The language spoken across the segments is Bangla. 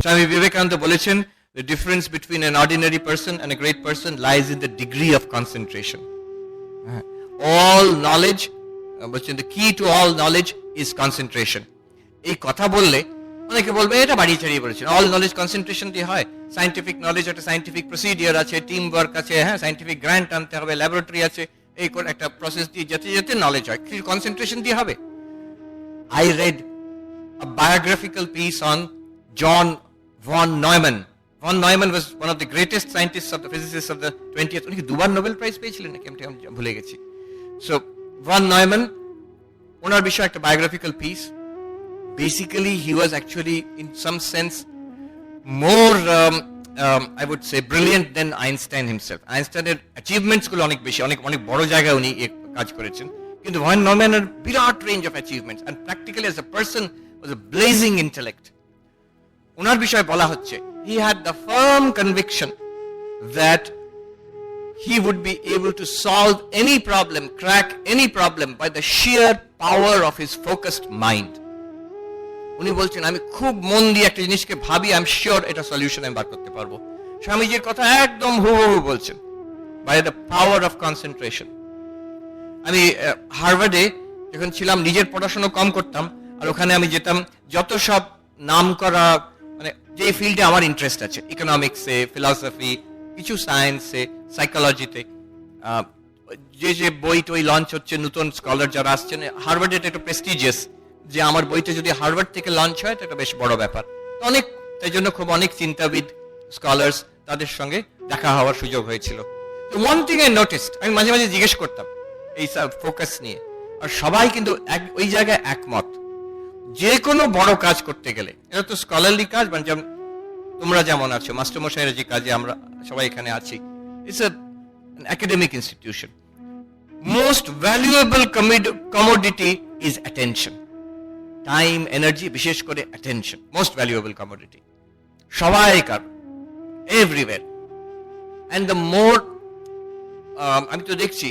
স্বামী বিবেকানন্দ বলেছেন, the difference between an ordinary person and a great person lies in the degree of concentration. All knowledge, বলছেন the key to all knowledge is concentration. এই কথা বললে অনেকে বলবে এটা বাড়িয়ে চাড়িয়ে বলেছেন, অল নলেজ কনসেন্ট্রেশন দিয়ে হয়। সায়েন্টিফিক নলেজ একটা সায়েন্টিফিক প্রসিডিওর আছে, টিম ওয়ার্ক আছে, হ্যাঁ সায়েন্টিফিক গ্র্যান্ট আনতে হবে, ল্যাবরেটরি আছে, এই করে একটা প্রসেস দিয়ে যেতে যেতে নলেজ হয়, কনসেন্ট্রেশন দিয়ে হবে। I read a biographical piece on John von Neumann. Von Neumann was one of the greatest scientists of the physicists of the 20th. উনি কি দুবার নোবেল প্রাইজ পেয়েছিলেন নাকি আমি ভুলে গেছি। So von Neumann, ওনার বিষয়ে একটা biographical piece. Basically he was actually in some sense more I would say brilliant than Einstein himself. Einstein's achievements গুলো অনেক বেশি, অনেক অনেক বড় জায়গায় উনি কাজ করেছেন, কিন্তু von Neumann এর বিরাট range of achievements and practically as a person was a blazing intellect. ওনার বিষয়ে বলা হচ্ছে, he had the firm conviction that he would be able to solve any problem, crack any problem by the sheer power of his focused mind. উনি বলছেন, আমি খুব মন দিয়ে একটা জিনিসকে ভাবি, আই এম শিওর এটা সলিউশন আমি বার করতে পারবো। স্বামীজির কথা একদম হুবহু বলছেন, by the power of concentration. আমি হার্ভার্ডে যখন ছিলাম নিজের পড়াশোনা কম করতাম, আর ওখানে আমি যেতাম যত সব নাম করা, মানে যে ফিল্ডে আমার ইন্টারেস্ট আছে, ইকোনমিক্সে, ফিলসফি, কিছু সায়েন্সে, সাইকোলজিতে, যে যে বই টই লঞ্চ হচ্ছে, নতুন স্কলার যারা আসছেন, হার্ভার্ডে এটা একটু প্রেস্টিজিয়াস যে আমার বইটা যদি হার্ভার্ড থেকে লঞ্চ হয় এটা বেশ বড় ব্যাপার। অনেক, তাই জন্য খুব অনেক চিন্তাবিদ, স্কলার্স, তাদের সঙ্গে দেখা হওয়ার সুযোগ হয়েছিল। তো ওয়ান থিং আই নোটিসড, আমি মাঝে মাঝে জিজ্ঞেস করতাম এই ফোকাস নিয়ে, আর সবাই কিন্তু ওই জায়গায় একমত, যে কোনো বড় কাজ করতে গেলে, এটা তো স্কলারলি কাজ, মানে যেমন তোমরা যেমন আছো, মাস্টারমশাইয়ের যে কাজে আমরা সবাই এখানে আছি, it's an academic institution. Most valuable commodity is attention. Time, energy, বিশেষ করে attention, most valuable commodity. সবাইকার, everywhere. And the more আমি তো দেখছি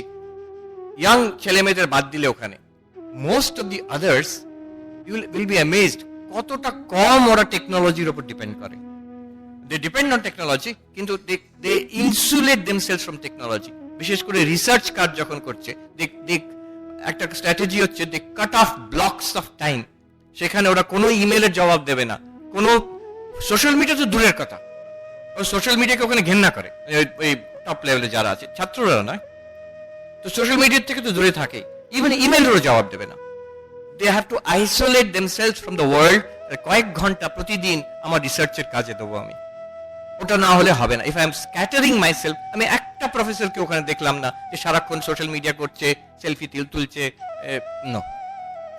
ইয়াং ছেলে মেয়েদের বাদ দিলে ওখানে, most of the others you will be amazed কতটা কম ওরা টেকনোলজির উপর ডিপেন্ড করে। They depend on technology, কিন্তু they insulate themselves from technology. বিশেষ করে রিসার্চ কাজ যখন করছে, একটা স্ট্র্যাটেজি হচ্ছে they cut off blocks of time. সেখানে ওরা কোনো ইমেলের জবাব দেবে না, কোনো সোশ্যাল মিডিয়া তো দূরের কথা, ও সোশ্যাল মিডিয়াকে ওখানে ঘেন্না করে, ওই টপ লেভেলে যারা আছে, ছাত্ররা নয় তো সোশ্যাল মিডিয়ার থেকে তো দূরে থাকে, ইভেন ইমেলেরও জবাব দেবে না। They have to isolate themselves from the world. কয়েক ঘন্টা প্রতিদিন আমার রিসার্চের কাজে দেবো আমি, ওটা না হলে হবে না। If I am scattering myself, আমি একটা প্রফেসরকে ওখানে দেখলাম না যে সারাক্ষণ সোশ্যাল মিডিয়া করছে, সেলফি তুলছে, নো,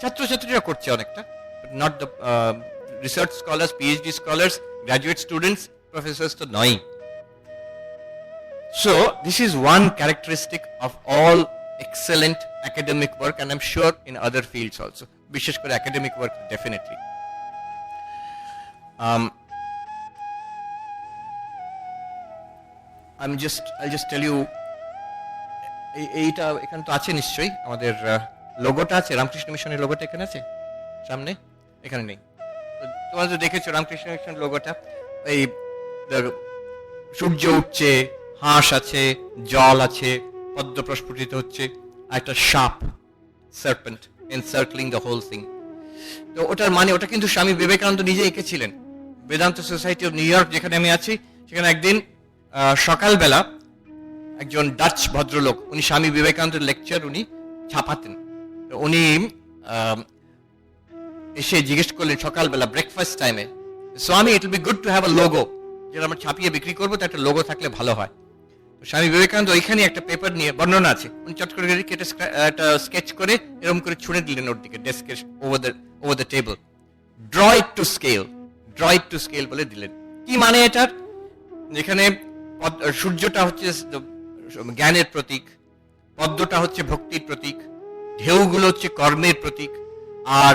ছাত্রছাত্রীরা করছে অনেকটা, not the research scholars, PhD scholars, graduate students, Professor's তো নয়। So this is one characteristic of all excellent academic work, and I'm sure in other fields also, বিশেষ করে academic work definitely. I'll just tell you, এইটা এখানে তো আছে নিশ্চয়ই, আমাদের লোগোটা আছে, রামকৃষ্ণ মিশনের লোগোটা এখানে আছে সামনে, এখানে নেই, তোমরা তো দেখেছো রামকৃষ্ণ মিশন লোগোটা, এই সূর্য উঠছে, হাঁস আছে, জল আছে, পদ্ম প্রস্ফুটিত হচ্ছে, আর একটা সাপ, serpent encircling the whole thing. তো ওটার মানে, ওটা কিন্তু স্বামী বিবেকানন্দ নিজে এঁকেছিলেন। Vedanta society of New York যেখানে আমি আছি, সেখানে একদিন সকালবেলা একজন ডাচ ভদ্রলোক, উনি স্বামী বিবেকানন্দের লেকচার উনি ছাপাতেন, উনি এসে জিজ্ঞেস করলেন সকালবেলা ব্রেকফাস্ট টাইমে, স্বামী it will be good to have a logo, যেটা আমরা ছাপিয়ে বিক্রি করবো, তো একটা লোগো থাকলে ভালো হয়। স্বামী বিবেকানন্দ ওইখানে একটা পেপার নিয়ে, বর্ণনা আছে, উনি চট করে কেটে একটা স্কেচ করে এরকম করে ছুঁড়ে দিলেন ওর দিকে, ডেস্কের over the table, draw it to scale বলে দিলেন। কি মানে এটার? যেখানে সূর্যটা হচ্ছে জ্ঞানের প্রতীক, পদ্মটা হচ্ছে ভক্তির প্রতীক, ঢেউগুলো হচ্ছে কর্মের প্রতীক, আর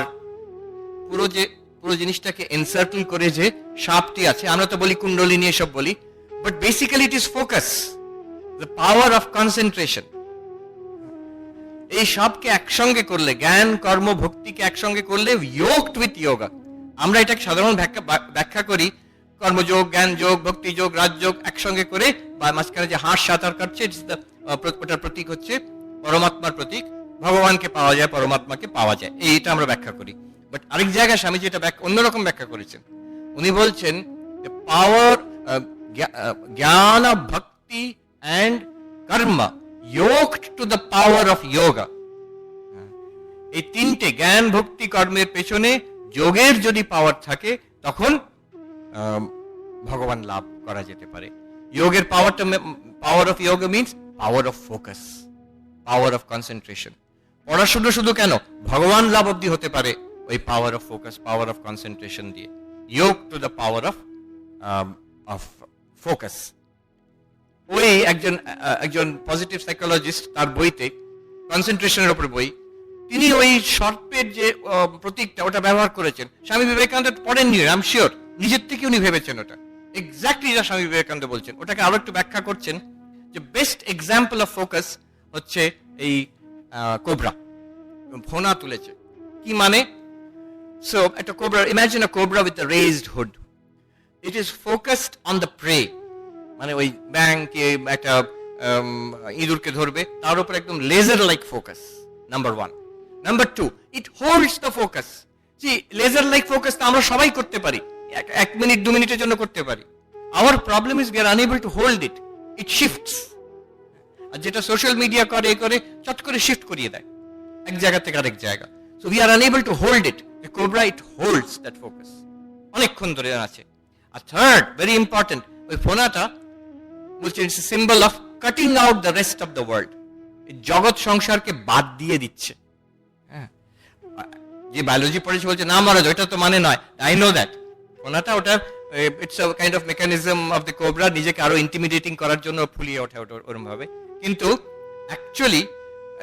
পুরো জিনিসটাকে এনসার্কেল করে যে সাপটি আছে, আমরা তো বলি কুণ্ডলিনী এসব বলি, but basically it is focus, the power of concentration. এই সবকে একসঙ্গে করলে, জ্ঞান কর্ম ভক্তিকে একসঙ্গে করলে, ইয়োগড উইথ যোগা, আমরা এটাকে সাধারণ ব্যাখ্যা করি কর্মযোগ, জ্ঞান যোগ, ভক্তি যোগ, রাজযোগ একসঙ্গে করে, বা মাঝখানে যে হাঁস সাঁতার কাটছে ওটার প্রতীক হচ্ছে পরমাত্মার প্রতীক। ভগবানকে পাওয়া যায়, পরমাত্মাকে পাওয়া যায়, এইটা আমরা ব্যাখ্যা করি। বাট আরেক জায়গায় স্বামীজি এটা অন্যরকম ব্যাখ্যা করেছেন। উনি বলছেন পাওয়ার, জ্ঞান, ভক্তি অ্যান্ড কর্ম yoked to the power of yoga. এই তিনটে জ্ঞান, ভক্তি, কর্মের পেছনে যোগের যদি পাওয়ার থাকে তখন ভগবান লাভ করা যেতে পারে। যোগের পাওয়ারটা, পাওয়ার অফ যোগ means power of focus, power of concentration. পড়াশুনো শুধু কেন, ভগবান লাভ অব্দি হতে পারে ওই power of focus, power of concentration দিয়ে। যোগ to the power of focus. ওই একজন পজিটিভ সাইকোলজিস্ট, তার বইতে, কনসেন্ট্রেশনের উপর বই, তিনি ওই সর্পের যে প্রতীকটা ওটা ব্যবহার করেছেন। স্বামী বিবেকানন্দ পড়েননি, আই এম শিওর, নিজের থেকে উনি ভেবেছেন ওটা এক্স্যাক্টলি যা স্বামী বিবেকানন্দ বলছেন। ওটাকে আরো একটু ব্যাখ্যা করছেন যে বেস্ট এক্সাম্পল অফ ফোকাস হচ্ছে এই কোবরা, ফোনা তুলেছে। কি মানে? সো একটা cobra, imagine a cobra with a raised hood, it is focused on the prey, মানে ওই ব্যাংকে একটা ইঁদুরকে ধরবে, তার উপর একদম laser like focus, number one. Number two, it holds the focus. জি, লেজার লাইক ফোকাস তো আমরা সবাই করতে পারি, 1 মিনিট 2 মিনিটের জন্য করতে পারি। Our problem is we are unable to hold it, it shifts. আর যেটা সোশ্যাল মিডিয়া করে চট করে শিফট করিয়ে দেয় এক জায়গা থেকে আরেক জায়গা। So we are unable to hold it. The cobra, it holds that focus, অনেকক্ষণ ধরে আছে। আর থার্ড, ভেরি ইম্পর্টেন্ট, ওই ফোনাটা বলছে it's a symbol of cutting out the rest of the world. জগৎ সংসারকে বাদ দিয়ে দিচ্ছে। হ্যাঁ, যে বায়োলজি পড়েছে বলছে না মহারাজ ওইটা তো মানে নয়, আই নো দ্যাট। ওনাটা ওটা it's a kind of mechanism of the cobra, নিজেকে আরো ইন্টিমিডেটিং করার জন্য ফুলিয়ে ওঠে ওরকম ভাবে। কিন্তু অ্যাকচুয়ালি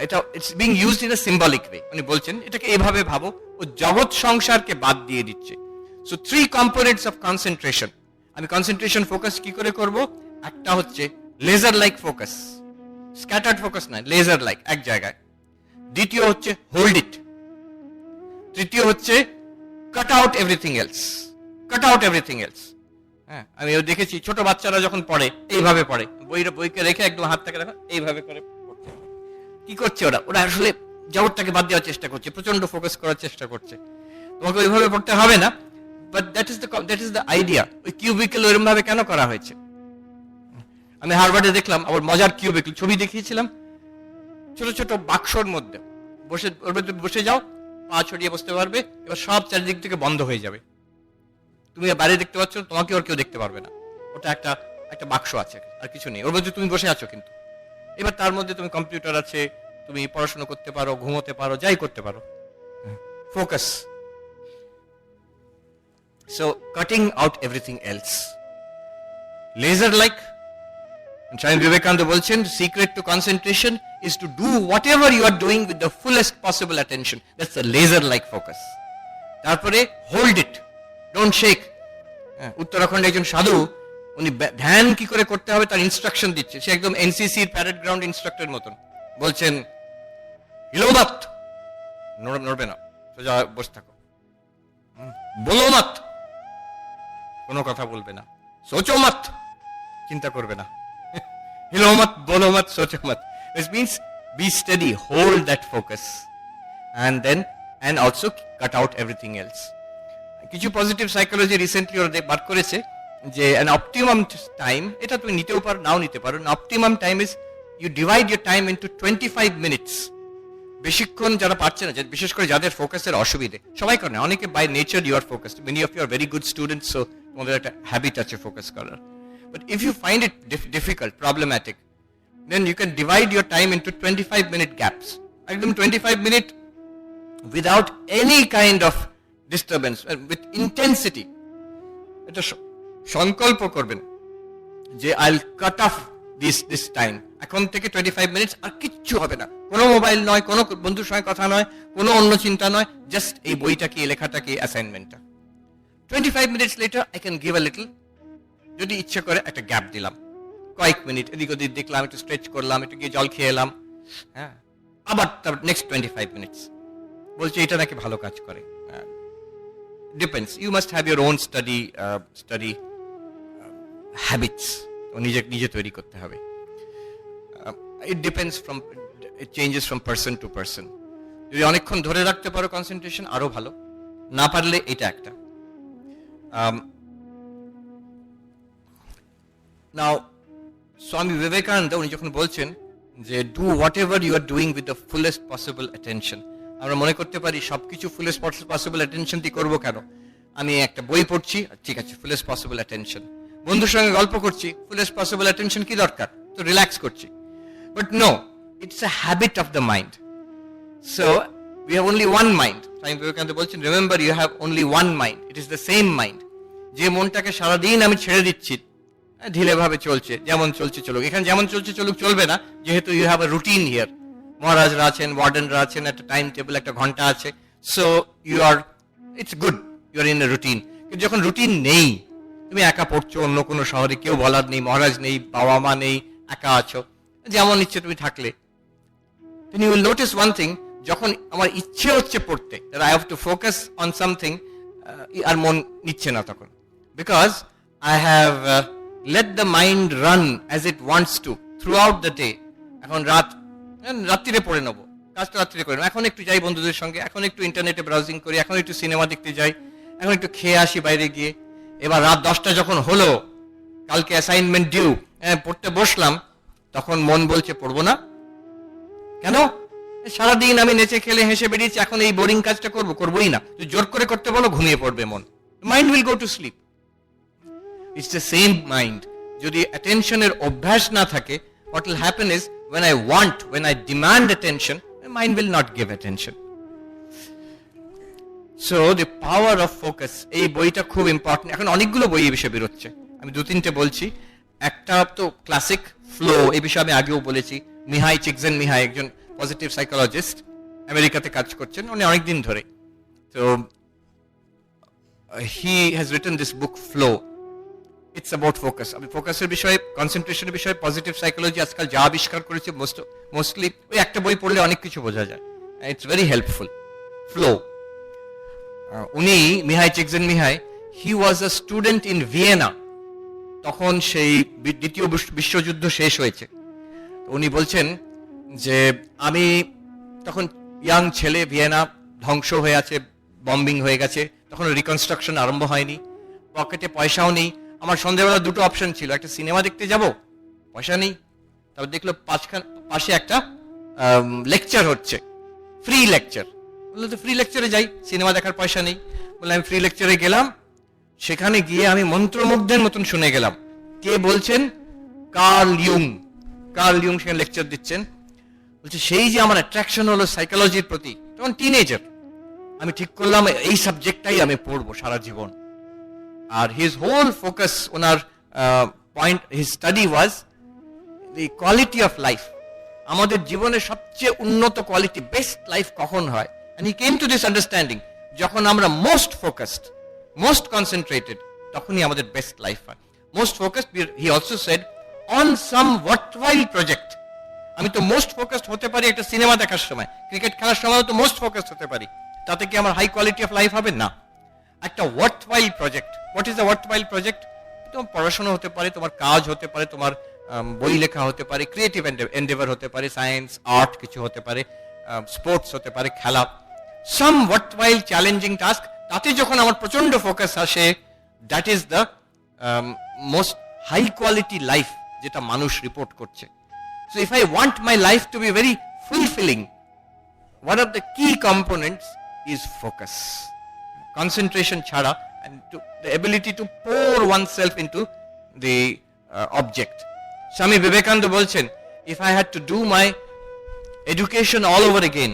এটা it's being used in a symbolic way. উনি বলছেন এটাকে এভাবে ভাবো, ও জগৎ সংসারকে বাদ দিয়ে দিচ্ছে। So 3 components of concentration. আমি কনসেন্ট্রেশন ফোকাস কি করে করব? একটা হচ্ছে laser like focus, scattered focus নয়, লেজার লাইক এক জায়গায়। দ্বিতীয় হচ্ছে হোল্ড ইট। তৃতীয় হচ্ছে cut out everything else, cut out everything else. হ্যাঁ, আমি দেখেছি ছোট বাচ্চারা যখন পড়ে এইভাবে পড়ে, বইকে রেখে একদম হাতটাকে দেখো এইভাবে করে পড়ছে। কি করছে ওরা? ওরা আসলে জগৎটাকে বাদ দেওয়ার চেষ্টা করছে, প্রচন্ড ফোকাস করার চেষ্টা করছে। তোমাকে ওইভাবে পড়তে হবে না, but that is the idea. ওই কিউবিকেল ওইরকম ভাবে কেন করা হয়েছে? আমি হার্ভার্ডে দেখলাম, আবার মজার কিউবিকেল ছবি দেখিয়েছিলাম, ছোট ছোট বাক্সর মধ্যে বসে, ওর মধ্যে বসে যাও, পা ছড়িয়ে বসতে পারবে, এবার সব চারিদিক থেকে বন্ধ হয়ে যাবে, তুমি বাইরে দেখতে পাচ্ছ, তোমাকে আর কেউ দেখতে পারবে না। ওটা একটা বাক্স আছে, আর কিছু নেই, ওর মধ্যে তুমি বসে আছো কিন্তু। এবার তার মধ্যে তুমি কম্পিউটার আছে, তুমি পড়াশোনা করতে পারো, ঘুমোতে পারো, যাই করতে পারো। Focus. So cutting out everything else, laser like. Swami Vivekananda বলছেন secret to concentration is to do whatever you are doing with the fullest possible attention. That's a laser like focus. তারপরে hold it, don't shake. উত্তরাখণ্ডে একজন সাধু, উনি ধ্যান কি করে করতে হবে তার ইনস্ট্রাকশন দিচ্ছে। সে একদম এনসিসি প্যারেড গ্রাউন্ড ইনস্ট্রাক্টরের মতন। বলছেন হিলো মত, নড়বে না, সোজা বসে থাকো। বলো মত, কোনো কথা বলবে না। সোচো মত, চিন্তা করবে না। Hilo mat, bolo mat, socho mat. Which means be steady, hold that focus, and also cut out everything else. কিছু পজিটিভ সাইকোলজি রিসেন্টলি ওরা বার করেছে যে an optimum time, এটা তুমি নিতেও পারো নাও নিতে পারো। An optimum time is you divide your time into 25 minutes. বেশিক্ষণ যারা পারছে না, বিশেষ করে যাদের ফোকাসের অসুবিধে, সবাই করে না, অনেকে by nature you are focused, many of you are very good students, so তোমাদের একটা হ্যাবিট আছে ফোকাস করার। But if you find it difficult, problematic, then you can divide your time into 25-minute gaps. Ekdom 25 minute without any kind of disturbance, with intensity. Eta সংকল্প করবেন যে I'll cut off this time. এখন থেকে 25 minutes আর কিচ্ছু হবে না, কোনো মোবাইল নয়, কোনো বন্ধুর সঙ্গে কথা নয়, কোনো অন্য চিন্তা নয়, জাস্ট এই বইটাকে, লেখাটাকে, অ্যাসাইনমেন্টটা। 25 minutes later I can give a little, যদি ইচ্ছে করে একটা গ্যাপ দিলাম, কয়েক মিনিট এদিক ওদিক দেখলাম, একটু স্ট্রেচ করলাম, একটু গিয়ে জল খেয়ে এলাম, হ্যাঁ, আবার তার নেক্সট 25 মিনিটস। বলছে এটা নাকি ভালো কাজ করে। Depends, you must have your own study habits নিজে তৈরি করতে হবে। It depends from, it changes from person to person. যদি অনেকক্ষণ ধরে রাখতে পারো কনসেন্ট্রেশন, আরো ভালো, না পারলে এটা একটা। নাও স্বামী বিবেকানন্দ উনি যখন বলছেন যে do whatever you are doing with the fullest possible attention, আমরা মনে করতে পারি সবকিছু ফুলেস্ট পসিবল অ্যাটেনশন দিয়ে করবো কেন, আমি একটা বই পড়ছি, ঠিক আছে ফুলেস্ট পসিবল অ্যাটেনশন, বন্ধুর সঙ্গে গল্প করছি, ফুলেস্ট পসিবল অ্যাটেনশন কি দরকার, তো রিল্যাক্স করছি। But no, it's a habit of the mind. So we have only one mind. Swami Vivekananda বলছেন remember you have only one mind, it is the same mind. যে মনটাকে সারাদিন আমি ছেড়ে দিচ্ছি, ঢিলে ভাবে চলছে, যেমন চলছে চলুক, এখানে যেমন চলছে চলুক চলবে না, যেহেতু you have a routine here, মহারাজরা আছেন, ওয়ার্ডেনরা আছেন, একটা টাইম টেবিল, একটা ঘন্টা আছে, so you are, it's good, you are in a routine. কিন্তু যখন রুটিন নেই, তুমি একা পড়ছো অন্য কোনো শহরে, কেউ বলার নেই, মহারাজ নেই, বাবা মা নেই, একা আছো, যেমন ইচ্ছে তুমি থাকলে, then you will notice one thing, যখন আমার ইচ্ছে হচ্ছে পড়তে, that I have to focus on something, আর মন নিচ্ছে না তখন, because I have let the mind run as it wants to throughout the day. এখন রাত্রিরে পড়ে নেবো, কাজটা রাত্রিরে করে নেবো, এখন একটু যাই বন্ধুদের সঙ্গে, এখন একটু ইন্টারনেটে ব্রাউজিং করি, এখন একটু সিনেমা দেখতে যাই, এখন একটু খেয়ে আসি বাইরে গিয়ে, এবার রাত 10টা যখন হলো, কালকে অ্যাসাইনমেন্ট ডিউ, পড়তে বসলাম, তখন মন বলছে পড়বো না কেন, সারাদিন আমি নেচে খেলে হেসে বেরিয়েছি, এখন এই বোরিং কাজটা করবোই না, জোর করে করতে বলো ঘুমিয়ে পড়বে মন, mind will go to sleep. It's the same mind, যদি অ্যাটেনশনের অভ্যাস না থাকে, what will happen is when I demand attention, the mind will not give attention. So the power of focus, এই বইটা খুব ইম্পর্টেন্ট। এখন অনেকগুলো বই এই বিষয়ে বেরোচ্ছে, আমি 2-3টে বলছি। একটা তো ক্লাসিক ফ্লো, এই বিষয়ে আমি আগেও বলেছি, মিহাই চিকজেনমিহাই একজন পজিটিভ সাইকোলজিস্ট, আমেরিকাতে কাজ করছেন উনি অনেকদিন ধরে। তো he has written this book flow, it's about focus. আমি ফোকাসের বিষয়ে, কনসেন্ট্রেশনের বিষয়ে পজিটিভ সাইকোলজি আজকাল যা আবিষ্কার করেছে, মোস্টলি ওই একটা বই পড়লে অনেক কিছু বোঝা যায়, ইটস ভেরি হেল্পফুল। ফ্লো, উনি মিহাই চিকজেনমিহাই, হি ওয়াজ আ স্টুডেন্ট ইন ভিয়েনা, তখন সেই দ্বিতীয় বিশ্বযুদ্ধ শেষ হয়েছে। উনি বলছেন যে আমি তখন ইয়াং ছেলে, ভিয়েনা ধ্বংস হয়ে আছে, বম্বিং হয়ে গেছে, তখন রিকনস্ট্রাকশন আরম্ভ হয়নি, পকেটে পয়সাও নেই। আমার সন্ধ্যাবেলা দুটো অপশন ছিল, একটা সিনেমা দেখতে যাব, পয়সা নেই, তারপর দেখলো পাশে একটা লেকচার হচ্ছে, ফ্রি লেকচার, বললো তো ফ্রি লেকচারে যাই, সিনেমা দেখার পয়সা নেই, বললাম আমি ফ্রি লেকচারে গেলাম, সেখানে গিয়ে আমি মন্ত্রমুগ্ধের মতন শুনে গেলাম। কে বলছেন? কার্ল ইয়ুং সেখানে লেকচার দিচ্ছেন। বলছে সেই যে আমার অ্যাট্রাকশন হলো সাইকোলজির প্রতি, তখন টিনেজার, আমি ঠিক করলাম এই সাবজেক্টটাই আমি পড়বো সারা জীবন। আর হিজ হোল ফোকাস, ওনার point, his study was the quality of life, আমাদের জীবনের সবচেয়ে উন্নত কোয়ালিটি, বেস্ট লাইফ কখন হয়। And he came to this understanding, যখন আমরা মোস্ট ফোকাসড, মোস্ট কনসেন্ট্রেটেড, তখনই আমাদের বেস্ট লাইফ হয়। Most focused, he also said, on some worthwhile project. আমি তো মোস্ট ফোকাসড হতে পারি একটা সিনেমা দেখার সময়, ক্রিকেট খেলার সময় তো মোস্ট ফোকাসড হতে পারি, তাতে কি আমার হাই কোয়ালিটি অফ লাইফ হবে? না। একটা worthwhile project, what is a worthwhile project? তোমার পড়াশোনা হতে পারে, তোমার কাজ হতে পারে, তোমার বই লেখা হতে পারে, ক্রিয়েটিভ এন্ডেভার হতে পারে, সায়েন্স আর্ট কিছু হতে পারে, স্পোর্টস হতে পারে, খেলা, সাম ওয়ার্থওয়াইল চ্যালেঞ্জিং টাস্ক, তাতে যখন আমার প্রচন্ড ফোকাস আসে, that is the most high quality life, যেটা মানুষ রিপোর্ট করছে। So if I want my life to be very fulfilling, one of the key components is focus, concentration chhada, and the ability to pour oneself into the object. Swami Vivekananda bolchen, if I had to do my education all over again,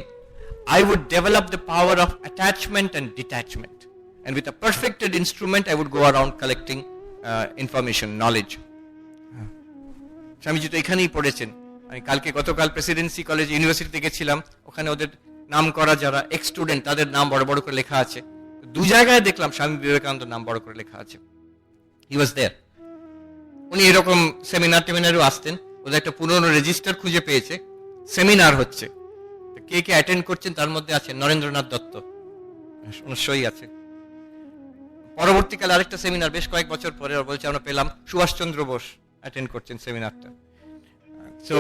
I would develop the power of attachment and detachment, and with a perfected instrument I would go around collecting information, knowledge. Swamiji তো এখানেই পড়েছেন। আমি গতকাল প্রেসিডেন্সি কলেজ ইউনিভার্সিটিতে গেছিলাম, ওখানে ওদের নাম করা যারা এক্স স্টুডেন্ট, তাদের নাম বড় বড় করে লেখা আছে। দু জায়গায় দেখলাম স্বামী বিবেকানন্দের নাম বড় করে লেখা আছে। হি ওয়াজ দেয়ার। উনি এরকম সেমিনারেও আসতেন, ওদের একটা পুরনো রেজিস্টার খুঁজে পেয়েছে, সেমিনার হচ্ছে, কে কে অ্যাটেন্ড করছেন তার মধ্যে আছে নরেন্দ্রনাথ দত্ত, ওনার সই আছে। পরবর্তীকালে আরেকটা সেমিনার বেশ কয়েক বছর পরে ওরা বলছে আমরা পেলাম সুভাষচন্দ্র বোস অ্যাটেন্ড করছেন সেমিনারটা। So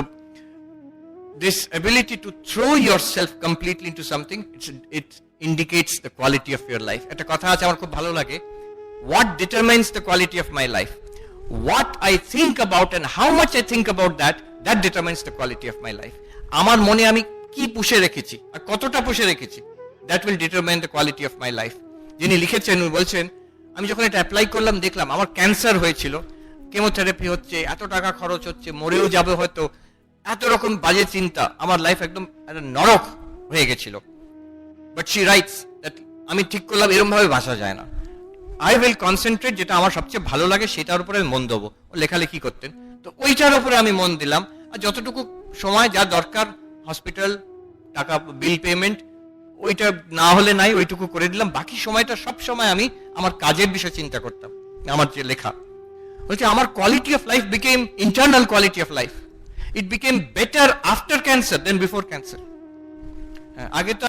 this ability to throw yourself completely into something, it indicates the quality of your life. একটা কথা আছে আমার খুব ভালো লাগে, what determines the quality of my life? What I think about and how much I think about that determines the quality of my life. আমার মনে আমি কি পুষে রেখেছি আর কতটা পুষে রেখেছি, that will determine the quality of my life. যিনি লিখেছেন উনি বলছেন, আমি যখন এটা অ্যাপ্লাই করলাম দেখলাম আমার ক্যান্সার হয়েছিল, কেমোথেরাপি হচ্ছে, এত টাকা খরচ হচ্ছে, মরেও যাবে হয়তো, এত রকম বাজে চিন্তা, আমার লাইফ একদম একটা নরক হয়ে গেছিল। বাট শি রাইটস দ্যাট আমি ঠিক করলাম এরকম ভাবে বাঁচা যায় না, আই উইল কনসেন্ট্রেট যেটা আমার সবচেয়ে ভালো লাগে সেটার উপরে মন দেবো। ও লেখালেখি করতেন, তো ওইটার উপরে আমি মন দিলাম, আর যতটুকু সময় যা দরকার হসপিটাল টাকা বিল পেমেন্ট ওইটা না হলে নাই ওইটুকু করে দিলাম, বাকি সময়টা সব সময় আমি আমার কাজের বিষয়ে চিন্তা করতাম, আমার যে লেখা। বলছে আমার quality of life became internal quality of life, it became better after cancer than before cancer. আগে তো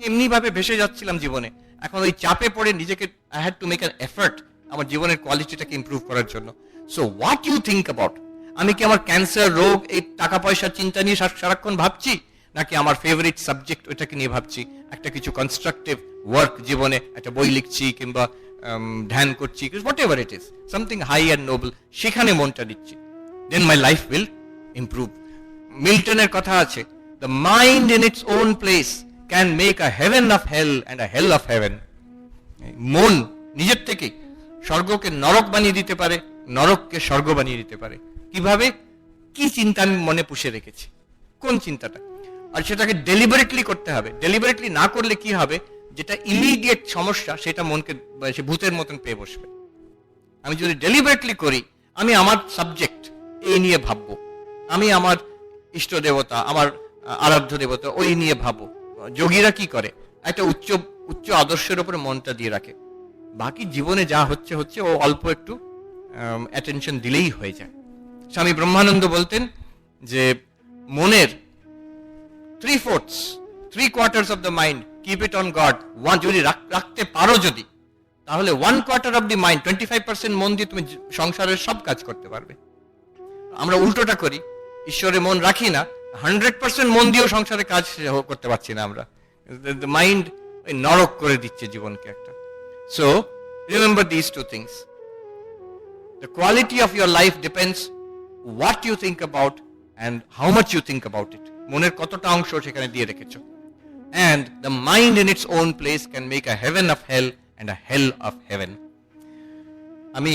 এমনি ভাবে ভেসে যাচ্ছিলাম জীবনে, এখন ওই চাপে পড়ে নিজেকে I had to make an effort আমার জীবনের কোয়ালিটিটাকে ইমপ্রুভ করার জন্য। So what you think about, আমি কি আমার ক্যান্সার রোগ এই টাকা পয়সার চিন্তা নিয়ে সারাক্ষণ ভাবছি, নাকি আমার ফেভারিট সাবজেক্ট ওইটাকে নিয়ে ভাবছি, একটা কিছু কনস্ট্রাকটিভ ওয়ার্ক জীবনে একটা বই লিখছি কিংবা ধ্যান করছি, whatever it is, something high and noble, সেখানে মনটা দিচ্ছি, then my life will improve. মিল্টনের কথা আছে, the mind in its own place can make a heaven of hell and a hell of heaven. মন নিজের থেকে স্বর্গকে নরক বানিয়ে দিতে পারে, নরককে স্বর্গ বানিয়ে দিতে পারে। কিভাবে? কি চিন্তা আমি মনে পুষে রেখেছি, কোন চিন্তাটা, আর সেটাকে ডেলিবারেটলি করতে হবে। ডেলিবারেটলি না করলে কি হবে, যেটা ইমিডিয়েট সমস্যা সেটা মনকে ভূতের মতন পেয়ে বসবে। আমি যদি ডেলিবারেটলি করি, আমি আমার সাবজেক্ট এই নিয়ে ভাববো, আমি আমার ইষ্ট দেবতা, আমার আরাধ্য দেবতা ওই নিয়ে ভাববো। যোগীরা কি করে, একটা উচ্চ উচ্চ আদর্শের উপরে মনটা দিয়ে রাখে, বাকি জীবনে যা হচ্ছে হচ্ছে ও অল্প একটু অ্যাটেনশন দিলেই হয়ে যায়। স্বামী ব্রহ্মানন্দ বলতেন যে মনের 3/4 of the mind keep it on god, যদি রাখতে পারো যদি, তাহলে 1/4 অফ দি মাইন্ড 25% মন দিয়ে তুমি সংসারের সব কাজ করতে পারবে। আমরা উল্টোটা করি, ঈশ্বরে মন রাখি না, 100% মন দিয়েও সংসারে কাজ করতে পারছি না আমরা, মাইন্ড নরক করে দিচ্ছে জীবনকে একটা। So remember this two things, the quality of your life depends what you think about and how much you think about it, মনের কতটা অংশ সেখানে দিয়ে রেখেছো। And the mind in its own place can make a heaven of hell and a hell of heaven. আমি